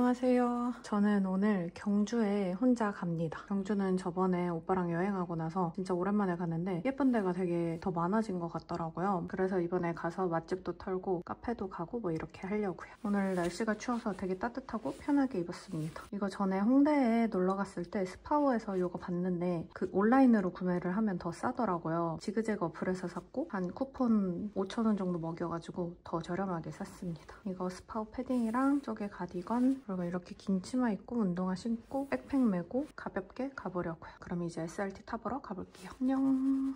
안녕하세요. 저는 오늘 경주에 혼자 갑니다. 경주는 저번에 오빠랑 여행하고 나서 진짜 오랜만에 갔는데 예쁜 데가 되게 더 많아진 것 같더라고요. 그래서 이번에 가서 맛집도 털고 카페도 가고 뭐 이렇게 하려고요. 오늘 날씨가 추워서 되게 따뜻하고 편하게 입었습니다. 이거 전에 홍대에 놀러 갔을 때 스파오에서 이거 봤는데 그 온라인으로 구매를 하면 더 싸더라고요. 지그재그 어플에서 샀고 한 쿠폰 5,000원 정도 먹여가지고 더 저렴하게 샀습니다. 이거 스파오 패딩이랑 쪽에 가디건 그리고 이렇게 긴 치마 입고 운동화 신고 백팩 메고 가볍게 가보려고요. 그럼 이제 SRT 타보러 가볼게요. 안녕.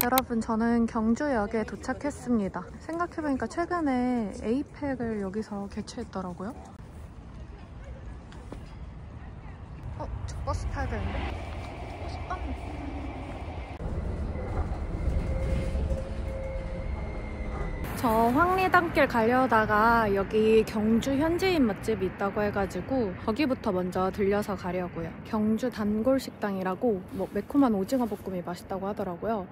여러분, 저는 경주역에 도착했습니다. 생각해보니까 최근에 에이펙을 여기서 개최했더라고요. 저 버스 타야 되는데? 버스 떴네. 저 황리단길 가려다가 여기 경주 현지인 맛집이 있다고 해가지고 거기부터 먼저 들려서 가려고요. 경주 단골식당이라고 뭐 매콤한 오징어 볶음이 맛있다고 하더라고요.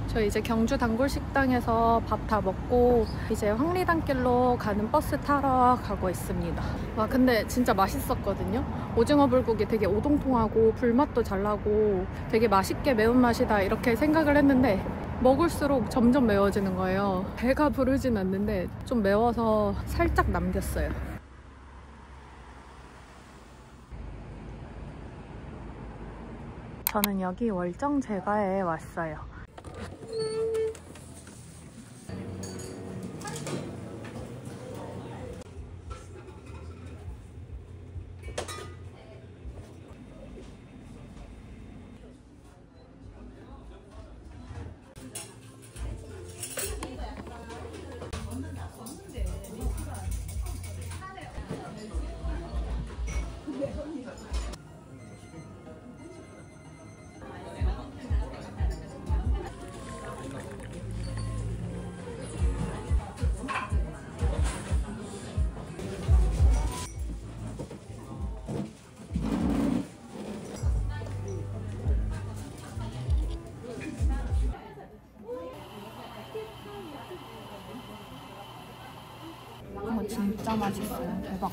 저 이제 경주 단골식당에서 밥 다 먹고 이제 황리단길로 가는 버스 타러 가고 있습니다. 와, 근데 진짜 맛있었거든요. 오징어 불고기 되게 오동통하고 불맛도 잘 나고 되게 맛있게 매운맛이다 이렇게 생각을 했는데 먹을수록 점점 매워지는 거예요. 배가 부르진 않는데 좀 매워서 살짝 남겼어요. 저는 여기 월정제과에 왔어요. 이거 진짜 맛있어요. 대박.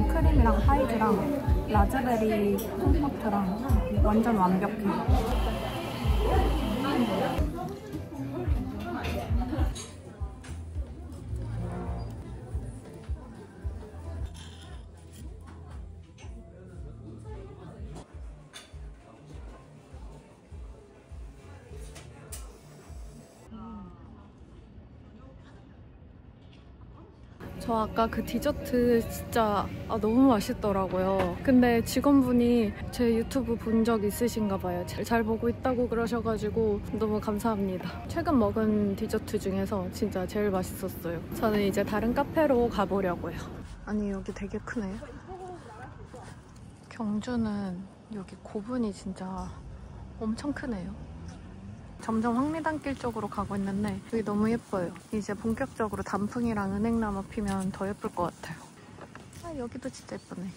크림이랑 파이즈랑 라즈베리 콤포트랑 완전 완벽해요. 저 아까 그 디저트 진짜 너무 맛있더라고요. 근데 직원분이 제 유튜브 본 적 있으신가 봐요. 잘 보고 있다고 그러셔가지고 너무 감사합니다. 최근 먹은 디저트 중에서 진짜 제일 맛있었어요. 저는 이제 다른 카페로 가보려고요. 아니, 여기 되게 크네. 경주는 여기 고분이 진짜 엄청 크네요. 점점 황리단길 쪽으로 가고 있는데 여기 너무 예뻐요. 이제 본격적으로 단풍이랑 은행나무 피면 더 예쁠 것 같아요. 여기도 진짜 예쁘네.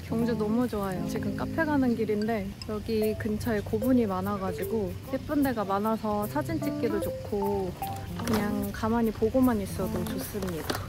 경주 너무 좋아요. 지금 카페 가는 길인데 여기 근처에 고분이 많아가지고 예쁜 데가 많아서 사진 찍기도 좋고 그냥 가만히 보고만 있어도 좋습니다.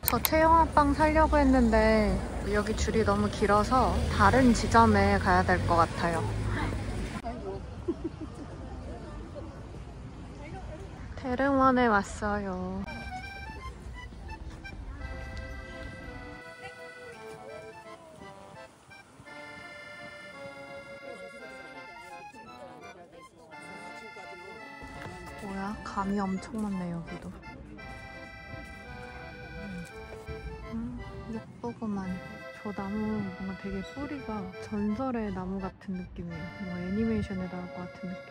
저 체형합방 사려고 했는데 여기 줄이 너무 길어서 다른 지점에 가야 될 것 같아요. 대릉원에 왔어요. 뭐야? 감이 엄청 많네 여기도. 예쁘구만. 저 나무 뭔가 되게 뿌리가 전설의 나무 같은 느낌이에요. 뭐 애니메이션에 나올 것 같은 느낌.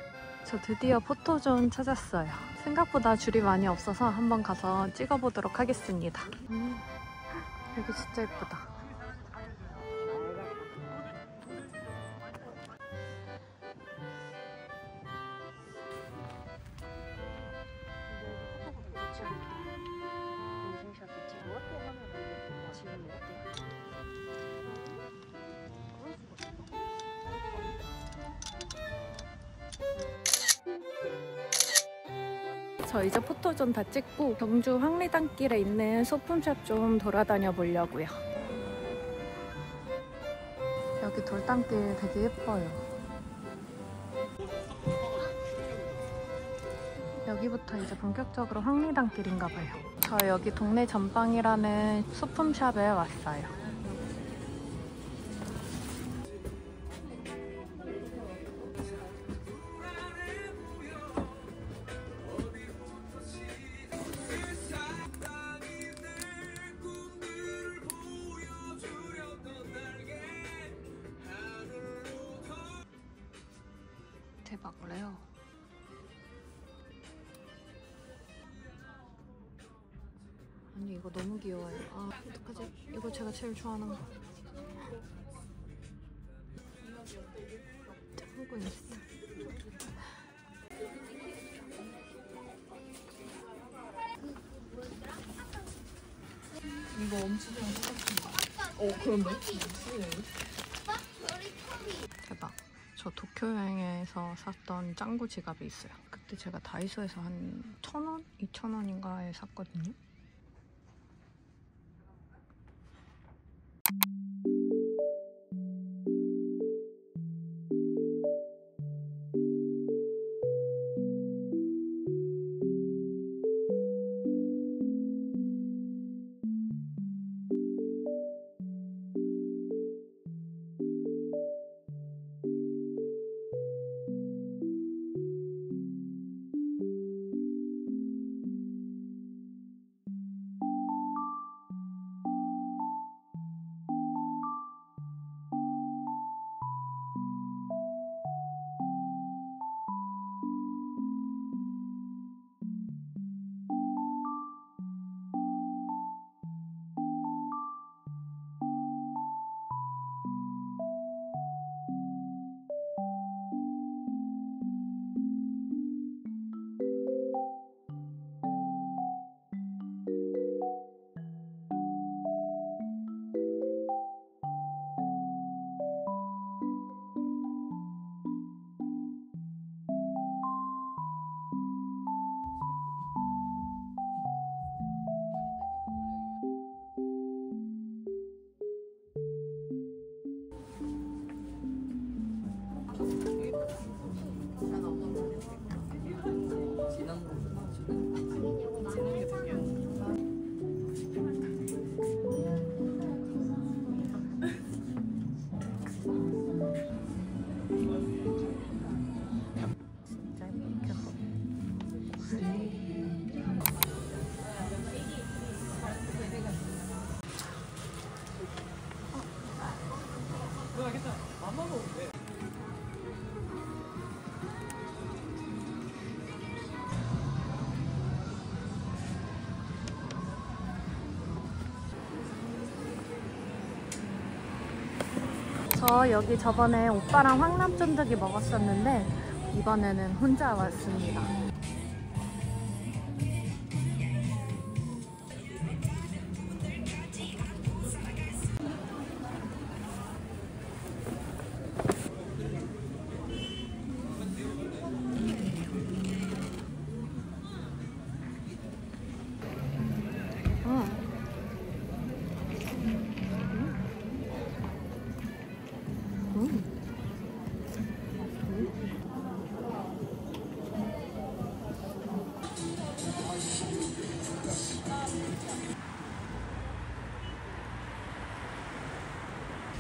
저 드디어 포토존 찾았어요. 생각보다 줄이 많이 없어서 한번 가서 찍어보도록 하겠습니다. 여기 진짜 예쁘다. 저 이제 포토존 다 찍고 경주 황리단길에 있는 소품샵 좀 돌아다녀 보려고요. 여기 돌담길 되게 예뻐요. 여기부터 이제 본격적으로 황리단길인가 봐요. 저 여기 동네 전방이라는 소품샵에 왔어요. 대박이래요. 아니 이거 너무 귀여워요. 아 어떡하지? 이거 제가 제일 좋아하는 거. 짱구 인스타. 이거 엄지랑 똑같은 거. 그런데? 대박. 저 도쿄 여행에서 샀던 짱구 지갑이 있어요. 그때 제가 다이소에서 한 1,000원? 2,000원인가에 샀거든요. 저 여기 저번에 오빠랑 황남쫀득이 먹었었는데 이번에는 혼자 왔습니다.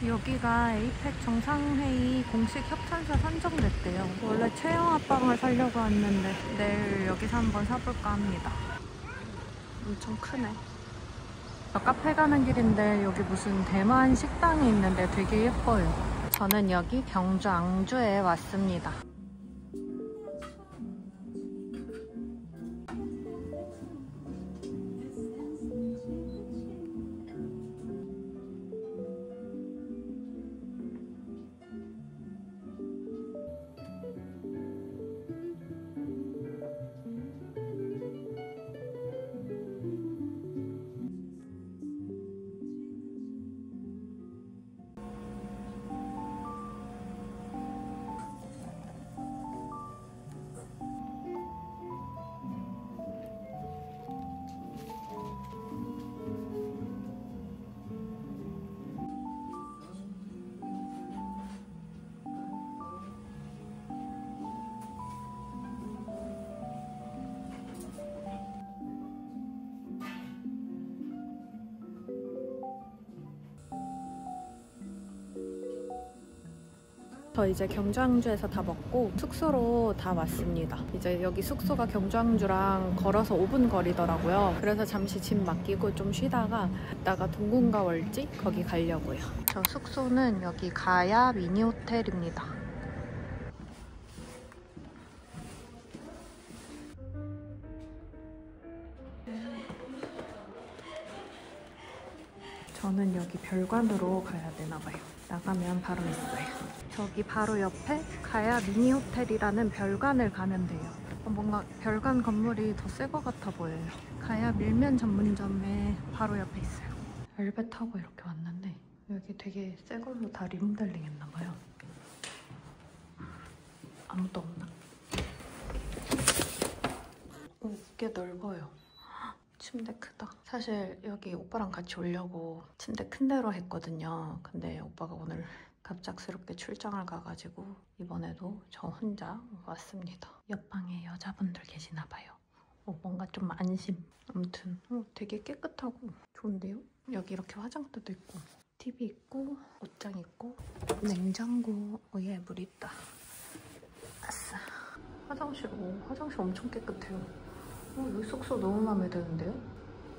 여기가 에이펙 정상회의 공식 협찬사 선정됐대요. 원래 체형 합방을 사려고 왔는데 내일 여기서 한번 사볼까 합니다. 엄청 크네. 카페 가는 길인데 여기 무슨 대만 식당이 있는데 되게 예뻐요. 저는 여기 경주 앙주에 왔습니다. 저 이제 경주 앙주에서 다 먹고 숙소로 다 왔습니다. 이제 여기 숙소가 경주 앙주랑 걸어서 5분 거리더라고요. 그래서 잠시 짐 맡기고 좀 쉬다가 이따가 동궁과 월지 거기 가려고요. 저 숙소는 여기 가야 미니 호텔입니다. 저는 여기 별관으로 가야 되나봐요. 나가면 바로 있어요. 저기 바로 옆에 가야 미니 호텔이라는 별관을 가면 돼요. 뭔가 별관 건물이 더 새 것 같아 보여요. 가야 밀면 전문점에 바로 옆에 있어요. 엘베 타고 이렇게 왔는데 여기 되게 새 걸로 다 리모델링 했나봐요. 아무도 없나? 오, 꽤 넓어요. 침대 크다. 사실 여기 오빠랑 같이 오려고 침대 큰 데로 했거든요. 근데 오빠가 오늘 갑작스럽게 출장을 가가지고 이번에도 저 혼자 왔습니다. 옆방에 여자분들 계시나 봐요. 뭔가 좀 안심. 아무튼 되게 깨끗하고 좋은데요? 여기 이렇게 화장대도 있고 TV 있고 옷장 있고 냉장고에 물 있다. 아싸. 화장실 엄청 깨끗해요. 여기 숙소 너무 마음에 드는데요?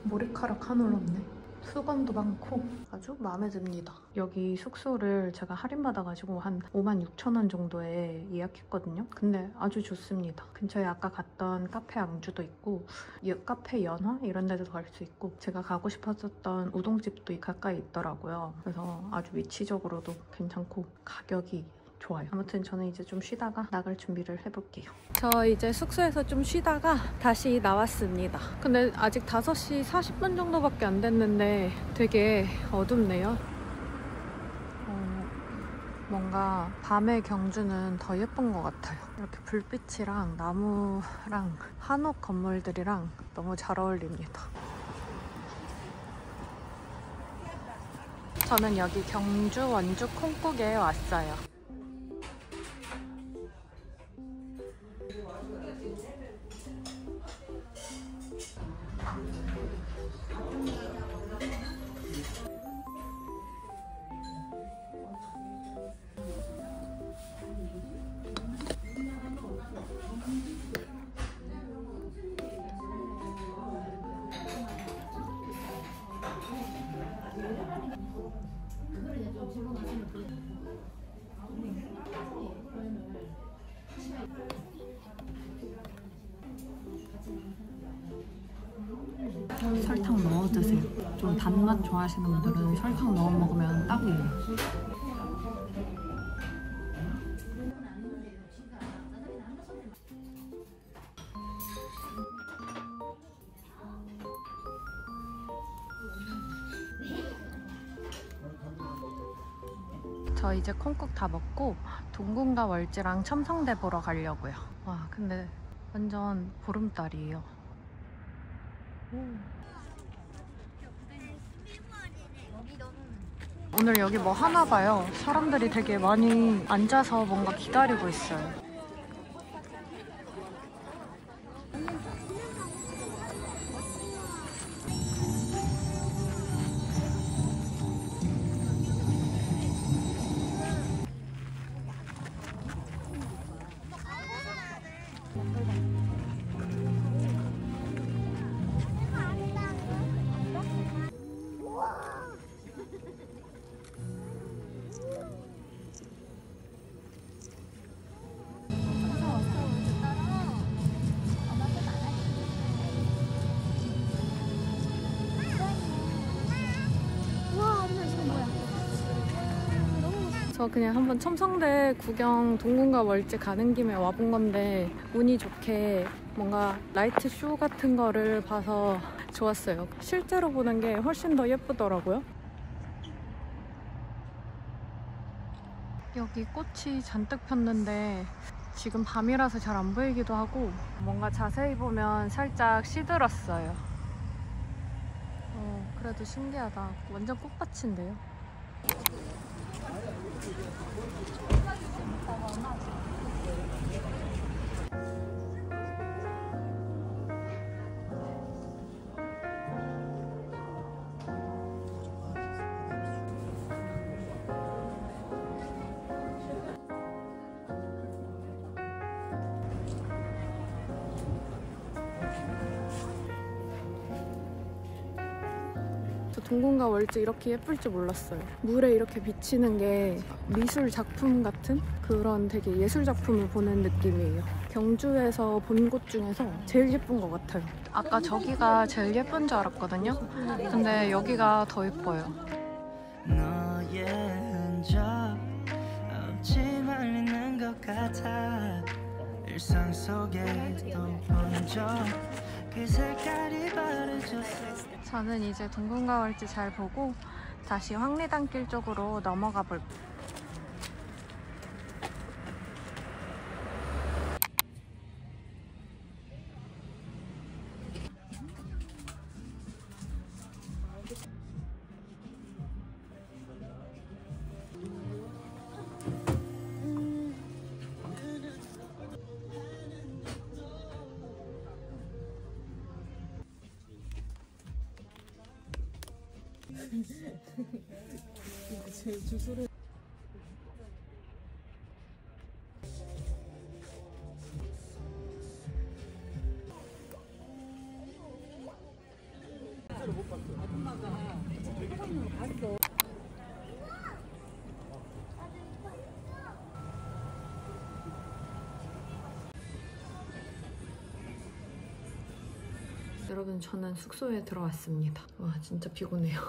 머리카락 한 올 없네. 수건도 많고 아주 마음에 듭니다. 여기 숙소를 제가 할인받아가지고 한 56,000원 정도에 예약했거든요. 근데 아주 좋습니다. 근처에 아까 갔던 카페 앙주도 있고 카페 연화 이런 데도 갈 수 있고 제가 가고 싶었던 우동집도 가까이 있더라고요. 그래서 아주 위치적으로도 괜찮고 가격이 좋아요. 아무튼 저는 이제 좀 쉬다가 나갈 준비를 해볼게요. 저 이제 숙소에서 좀 쉬다가 다시 나왔습니다. 근데 아직 5시 40분 정도밖에 안 됐는데 되게 어둡네요. 뭔가 밤의 경주는 더 예쁜 것 같아요. 이렇게 불빛이랑 나무랑 한옥 건물들이랑 너무 잘 어울립니다. 저는 여기 경주 원주 콩국에 왔어요. 좀 단맛 좋아하시는 분들은 설탕 넣어 먹으면 딱이에요. 저 이제 콩국 다 먹고 동궁과 월지랑 첨성대 보러 가려고요. 와, 근데 완전 보름달이에요. 오늘 여기 뭐 하나 봐요. 사람들이 되게 많이 앉아서 뭔가 기다리고 있어요. 저 그냥 한번 첨성대 구경 동궁과 월지 가는 김에 와본 건데 운이 좋게 뭔가 라이트 쇼 같은 거를 봐서 좋았어요. 실제로 보는 게 훨씬 더 예쁘더라고요. 여기 꽃이 잔뜩 폈는데 지금 밤이라서 잘 안 보이기도 하고 뭔가 자세히 보면 살짝 시들었어요. 그래도 신기하다. 완전 꽃밭인데요. 동궁과 월지 이렇게 예쁠 줄 몰랐어요. 물에 이렇게 비치는 게 미술 작품 같은 그런 되게 예술 작품을 보는 느낌이에요. 경주에서 본 곳 중에서 제일 예쁜 것 같아요. 아까 저기가 제일 예쁜 줄 알았거든요. 근데 여기가 더 예뻐요. 너의 흔적 없이 말리는 것 같아. 일상 속에도 번져 그 색깔이 바래졌어. 저는 이제 동궁과 월지 잘 보고 다시 황리단길 쪽으로 넘어가 볼게요. 제 주소를 여러분, 저는 숙소에 들어왔습니다. 와, 진짜 피곤해요.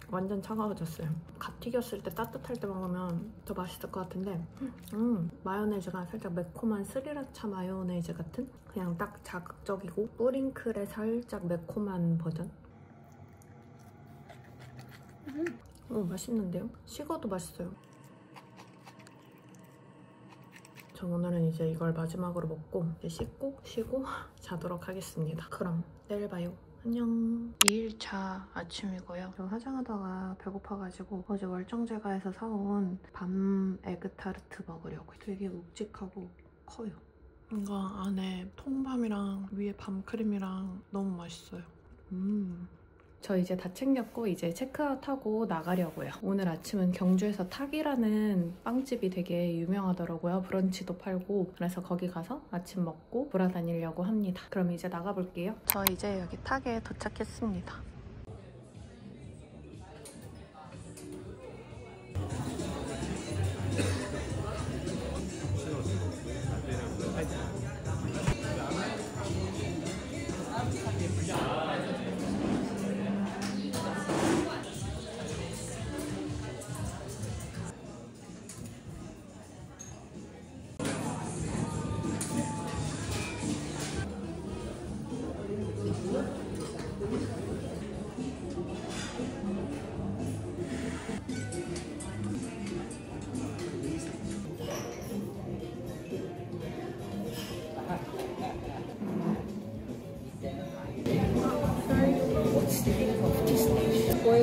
완전 차가워졌어요. 갓 튀겼을 때 따뜻할 때 먹으면 더 맛있을 것 같은데 마요네즈가 살짝 매콤한 스리라차 마요네즈 같은? 그냥 딱 자극적이고 뿌링클의 살짝 매콤한 버전? 맛있는데요? 식어도 맛있어요. 저 오늘은 이제 이걸 마지막으로 먹고 이제 씻고 쉬고 자도록 하겠습니다. 그럼 내일 봐요. 안녕. 2일차 아침이고요. 저 화장하다가 배고파가지고 어제 월정제가에서 사온 밤 에그타르트 먹으려고요. 되게 묵직하고 커요. 이거 안에 통밤이랑 위에 밤크림이랑 너무 맛있어요. 저 이제 다 챙겼고 이제 체크아웃하고 나가려고요. 오늘 아침은 경주에서 탁이라는 빵집이 되게 유명하더라고요. 브런치도 팔고. 그래서 거기 가서 아침 먹고 돌아다니려고 합니다. 그럼 이제 나가볼게요. 저 이제 여기 탁에 도착했습니다.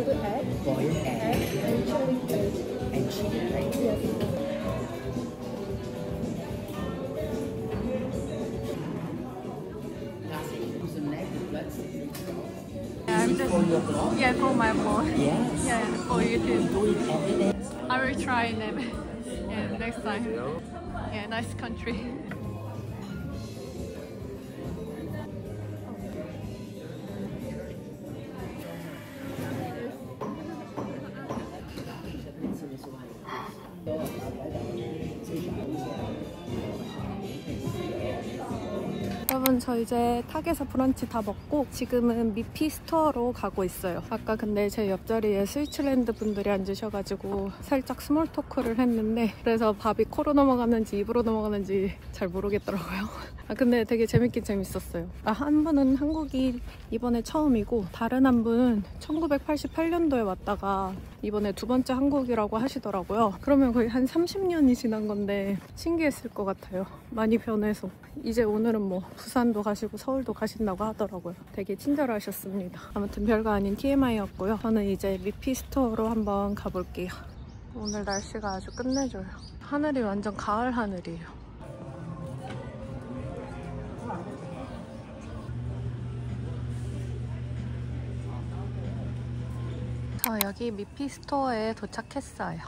boiled egg, boiled egg, and chili egg. and chili egg. Yes. That's it. Use an egg with blood. I'm just For your blog? yeah for my blog. Yes. Yeah, for YouTube. Do it every day. I will try them. Yeah, next time. Yeah, nice country. 여러분 저 이제 탁에서 브런치 다 먹고 지금은 미피 스토어로 가고 있어요. 아까 근데 제 옆자리에 스위츠랜드 분들이 앉으셔가지고 살짝 스몰 토크를 했는데 그래서 밥이 코로 넘어가는지 입으로 넘어가는지 잘 모르겠더라고요. 아 근데 되게 재밌긴 재밌었어요. 한 분은 한국이 이번에 처음이고 다른 한 분은 1988년도에 왔다가 이번에 두 번째 한국이라고 하시더라고요. 그러면 거의 한 30년이 지난 건데 신기했을 것 같아요. 많이 변해서. 이제 오늘은 뭐 부산도 가시고 서울도 가신다고 하더라고요. 되게 친절하셨습니다. 아무튼 별거 아닌 TMI였고요. 저는 이제 미피 스토어로 한번 가볼게요. 오늘 날씨가 아주 끝내줘요. 하늘이 완전 가을 하늘이에요. 저 여기 미피 스토어에 도착했어요.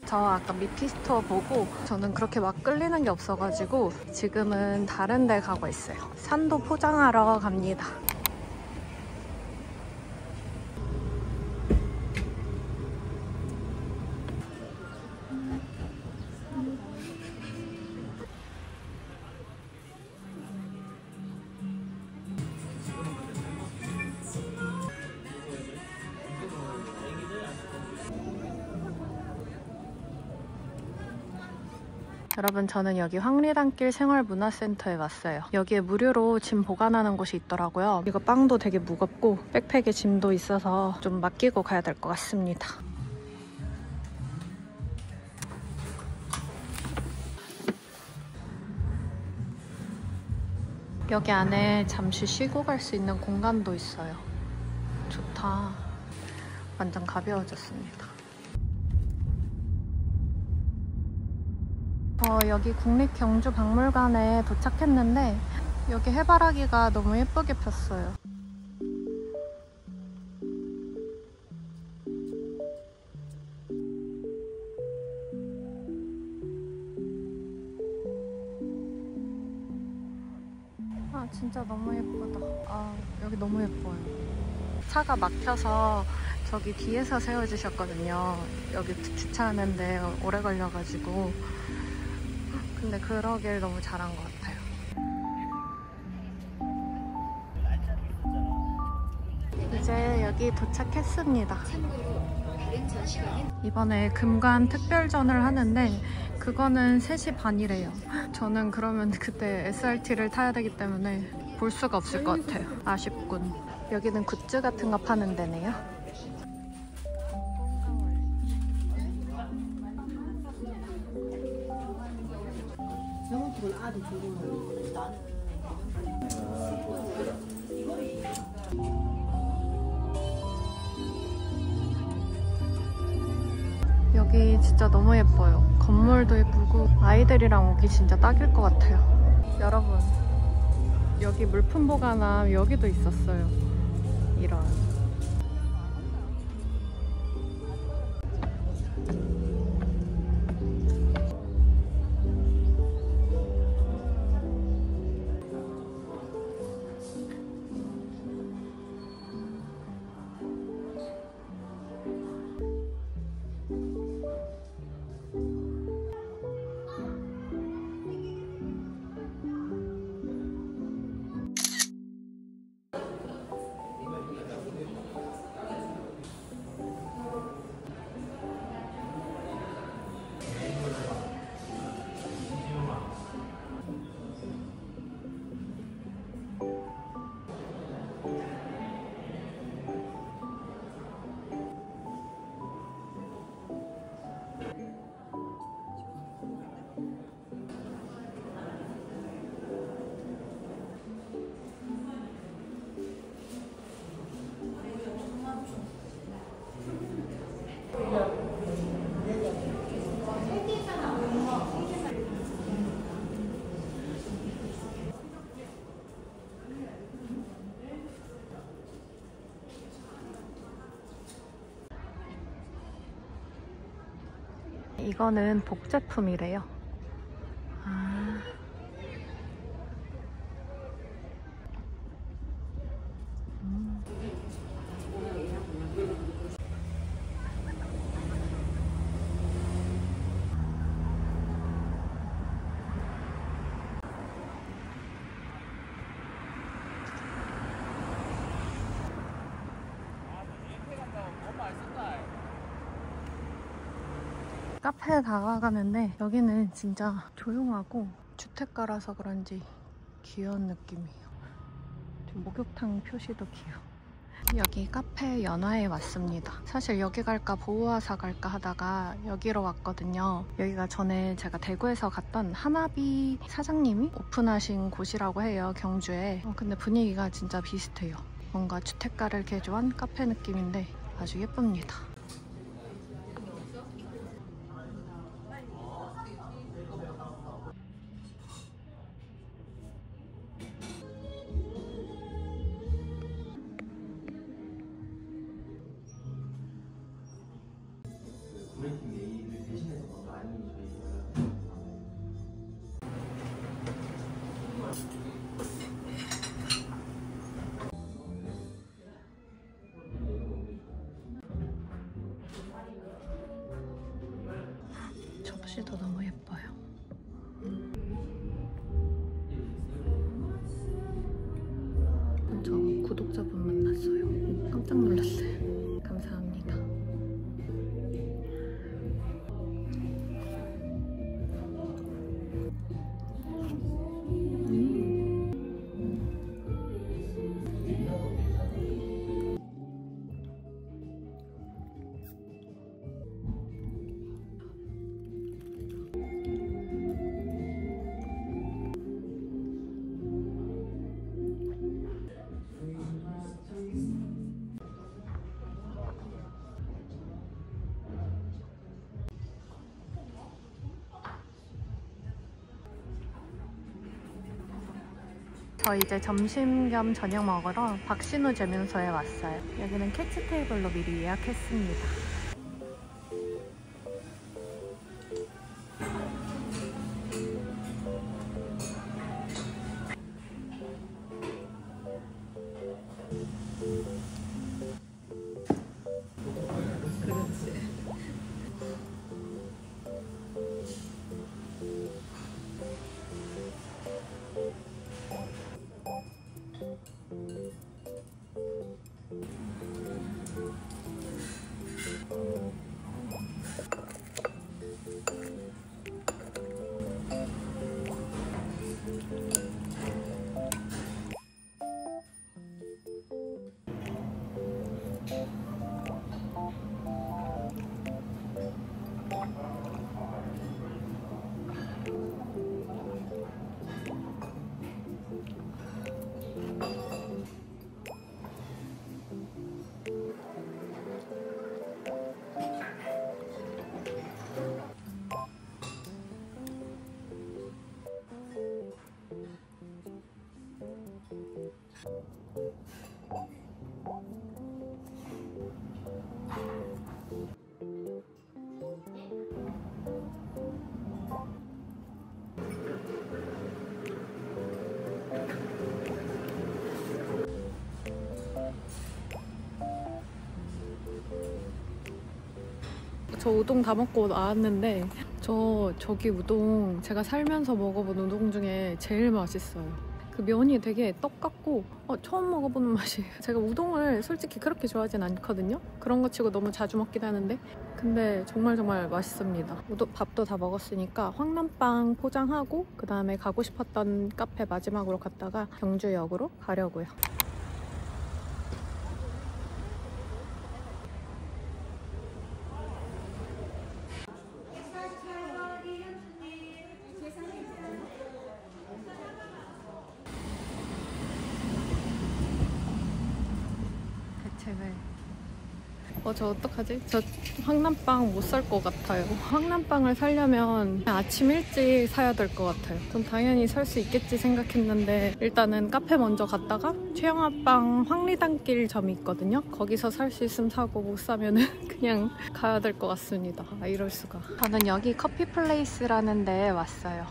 저 아까 미피 스토어 보고 저는 그렇게 막 끌리는 게 없어가지고 지금은 다른 데 가고 있어요. 산도 포장하러 갑니다. 여러분 저는 여기 황리단길 생활문화센터에 왔어요. 여기에 무료로 짐 보관하는 곳이 있더라고요. 이거 빵도 되게 무겁고 백팩에 짐도 있어서 좀 맡기고 가야 될 것 같습니다. 여기 안에 잠시 쉬고 갈 수 있는 공간도 있어요. 좋다. 완전 가벼워졌습니다. 여기 국립경주박물관에 도착했는데 여기 해바라기가 너무 예쁘게 폈어요. 아 진짜 너무 예쁘다. 여기 너무 예뻐요. 차가 막혀서 저기 뒤에서 세워주셨거든요. 여기 주차하는데 오래 걸려가지고. 근데 그러길 너무 잘한 것 같아요. 이제 여기 도착했습니다. 이번에 금관 특별전을 하는데 그거는 3시 반이래요. 저는 그러면 그때 SRT를 타야 되기 때문에 볼 수가 없을 것 같아요. 아쉽군. 여기는 굿즈 같은 거 파는 데네요. 여기 진짜 너무 예뻐요. 건물도 예쁘고 아이들이랑 오기 진짜 딱일 것 같아요. 여러분 여기 물품 보관함 여기도 있었어요. 이런. 이거는 복제품이래요. 아. 카페에 다가가는데 여기는 진짜 조용하고 주택가라서 그런지 귀여운 느낌이에요. 목욕탕 표시도 귀여워. 여기 카페 연화에 왔습니다. 사실 여기 갈까 보우하사 갈까 하다가 여기로 왔거든요. 여기가 전에 제가 대구에서 갔던 하나비 사장님이 오픈하신 곳이라고 해요, 경주에. 근데 분위기가 진짜 비슷해요. 뭔가 주택가를 개조한 카페 느낌인데 아주 예쁩니다. 접시도 너무 예뻐요. 저 구독자분 만났어요. 깜짝 놀랐어요. 감사합니다. 저 이제 점심 겸 저녁 먹으러 박신우 재면소에 왔어요. 여기는 캐치 테이블로 미리 예약했습니다. 저 우동 다 먹고 나왔는데 저기 우동 제가 살면서 먹어본 우동 중에 제일 맛있어요. 그 면이 되게 떡 같고 처음 먹어보는 맛이에요. 제가 우동을 솔직히 그렇게 좋아하진 않거든요. 그런 거 치고 너무 자주 먹긴 하는데 근데 정말 맛있습니다. 밥도 다 먹었으니까 황남빵 포장하고 그 다음에 가고 싶었던 카페 마지막으로 갔다가 경주역으로 가려고요. 대책을 저 어떡하지? 저 황남빵 못 살 것 같아요. 황남빵을 사려면 아침 일찍 사야 될 것 같아요. 전 당연히 살 수 있겠지 생각했는데 일단은 카페 먼저 갔다가 최영아빵 황리단길 점이 있거든요. 거기서 살 수 있으면 사고 못 사면은 그냥 가야 될 것 같습니다. 아, 이럴 수가. 저는 여기 커피 플레이스라는 데에 왔어요.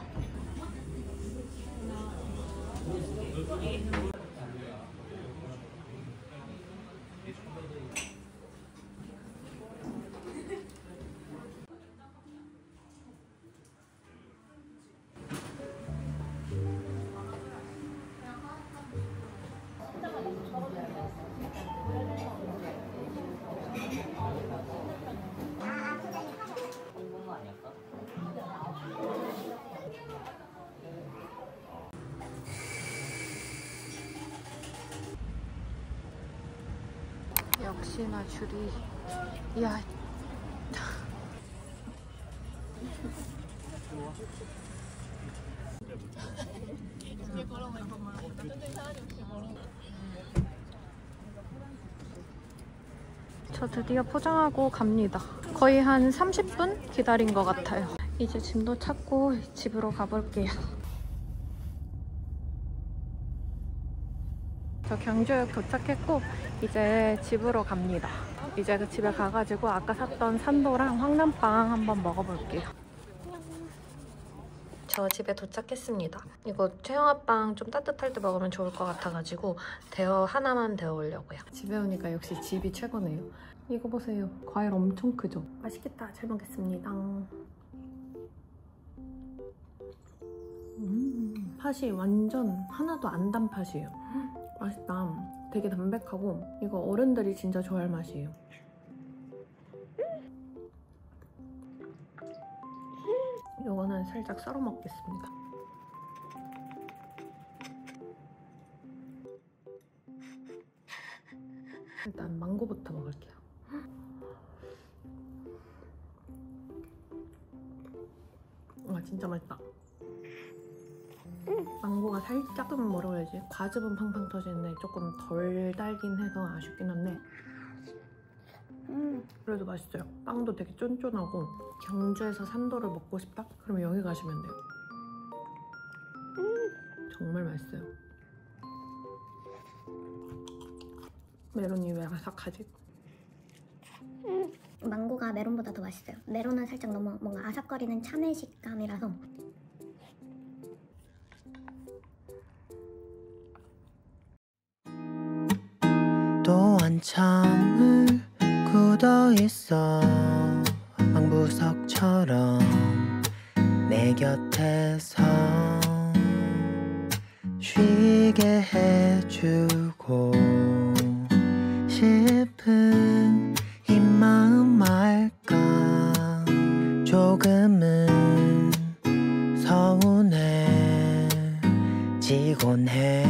역시나 줄이. 이야. 저 드디어 포장하고 갑니다. 거의 한 30분 기다린 것 같아요. 이제 짐도 찾고 집으로 가볼게요. 저 경주역 도착했고 이제 집으로 갑니다. 이제 그 집에 가가지고 아까 샀던 산도랑 황남빵 한번 먹어볼게요. 저 집에 도착했습니다. 이거 최영아빵 좀 따뜻할 때 먹으면 좋을 것 같아가지고 하나만 데워 오려고요. 집에 오니까 역시 집이 최고네요. 이거 보세요. 과일 엄청 크죠? 맛있겠다. 잘 먹겠습니다. 팥이 완전 하나도 안 단 팥이에요. 맛있다. 되게 담백하고 이거 어른들이 진짜 좋아할 맛이에요. 이거는 살짝 썰어 먹겠습니다. 일단 망고부터 먹을게요. 와, 진짜 맛있다. 망고가 살짝은 뭐라고 해야지? 과즙은 팡팡 터지는데 조금 덜 달긴 해서 아쉽긴 한데 그래도 맛있어요. 빵도 되게 쫀쫀하고 경주에서 산도를 먹고 싶다? 그럼 여기 가시면 돼요. 정말 맛있어요. 메론이 왜 아삭하지? 망고가 메론보다 더 맛있어요. 메론은 살짝 너무 뭔가 아삭거리는 참외 식감이라서. 또 한참을 굳어있어 방구석처럼 내 곁에서 쉬게 해주고 싶은 이 마음 알까. 조금은 서운해지곤 해.